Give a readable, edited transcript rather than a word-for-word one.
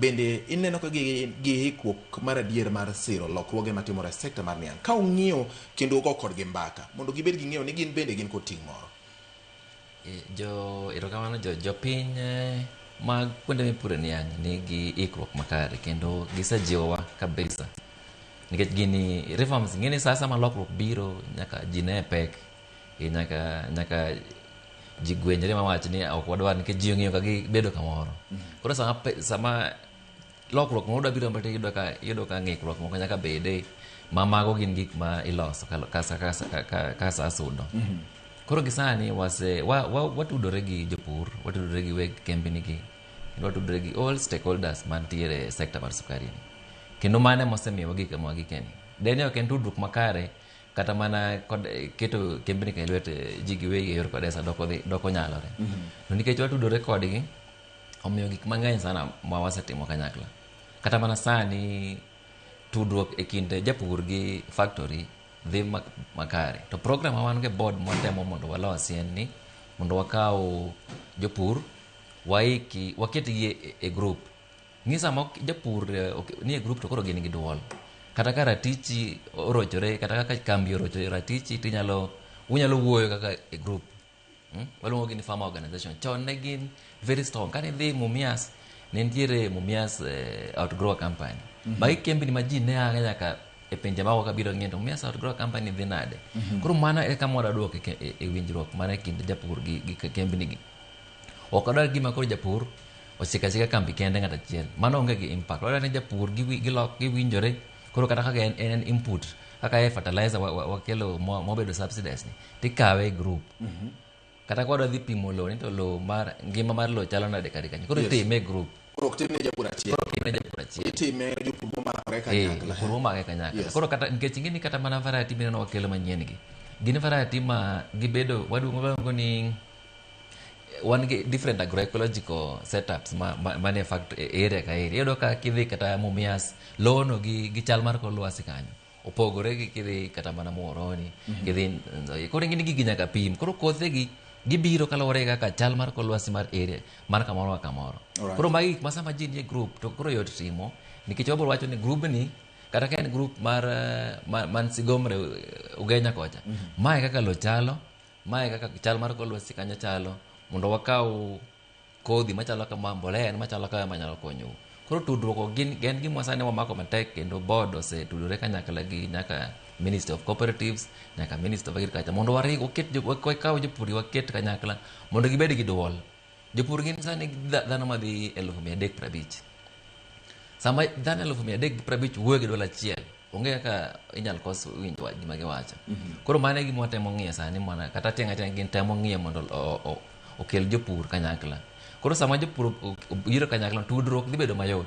bende ineno ka gi hikruok mar adier mar siro lokruoge matimore e sekta mar niang'. Ka ung'iyo kendo ugo kodgi mbaka mondo gibed gi ng'eyo ni gin bende gin kod ting' moro. Erokamano jopiny mag kuonde mipure niang' nigi ikruok makare kendo gisejiwowa kabisa. Nikech gini reforms ng'eni sasa ma lokruok biro nyaka ji ne pek. Nyaka ji gwenyre mawach ni ok wadwar nikech ji ong'iyo ka gibedo kamoro. Koro sama lokruok moro dwa biro mbete yudo ka ng'ikruok moko nyaka bede ma mago gin gik ma iloso kasa asudo. Koro gisani watudore gi jopur, watudore gi weg kembni gi, watudore gi all stakeholders mantiere e sekta mar sukari ni. Kendo mane mosemiyo gik ma gikeni. Deni ok en tudruok makare kata mana kod keto kembni ka lwet ji giwegi e yor kodesa doko nyalore. To nikech watudore kodgi, omiyo gik mang'eny sana ma wasetimo kanyakla. Kata mana sani tudruok e kind japur gi factory dhi makare. To program ma wan go board mwatemo mondo walosi en ni mondo wakaw jopur waketgi e group. Ng'isa ma japur ni e group to koro gin gi duol. Kata ka ratichi orochore, kata ka kambi orochore ratichi unyalo wuoyo kaka e group. Waluongo gi ni farmer organization. Chon ne gin very strong. Kane dhi Mumias, ne nitiere Mumias Outgrower Company. Bagi kembni ma ji ne nyaka e pinje mago kabiro ng'ento Mumias Outgrower Company dhi nade. Koro mano e kama wadwa duoke e winjruok mana kind japur gi kembni gi. Ok wadwar gima koro japur ochika kambi kende ng'at achiel. Mano onge gi impact. Wadwar ni japur giwinjore. Koro kata kaka en input, kaka fertilizer wakelo mobedo subsidized ni, tikawe e group. Kata kwa dhi pimo lo ni to lo mar ngima mar lo chalo nade kari kanyo. Koro itime e group. Koro ok timne japur achiel. Itime jopur momakore kanyakla. Jopur momakore kanyakla. Koro kata nikech ing'eni kata mana variety mineno wakelo manyien gi. Gin variety ma gibedo waduongo ni wan gi different agroecological setups mane area ka area. Iyudo ka kidhi kata Mumias, lono gi chal mar kor lwasi kanyo opogore gi kidhi kata mana Muhoroni, kidhi koro ng'ini gigi nyaka pim. Koro kothegi gibiro kaluwore kaka chal mar kor lwasi mar area mar kamoro ka kamoro. Koro magi gik ma sama ji nie group to koro yot timo nikech wabro wacho ni group ni kata ka en group man Sigomre Ugenya kocha, mae kaka lo chalo, mae kaka chal mar kor lwasi kanyo chalo, mondo wakaw kodhi machalo kama mbolea machalo kama manyalo konyo. Koro tudruok gen gima sani wamako matek kendo board osetudore kanyakla gi nyaka Ministry of Cooperatives, nyaka Ministry of Agriculture mondo wakaw jopur waket kanyakla mondo gibed gi duol. Jopur gin sani dhano madhi 350. Sama dhano 350 wuoyo gi duol achiel, onge kaka inyal kos winjo gima giwacho. Koro mano e gima watemo ng'iyo sani mana kata tieng' gin temo ng'iyo mondo okel jopur kanyakla. Koro sama jopur biro kanyakla tudruok dhi bedo mayot.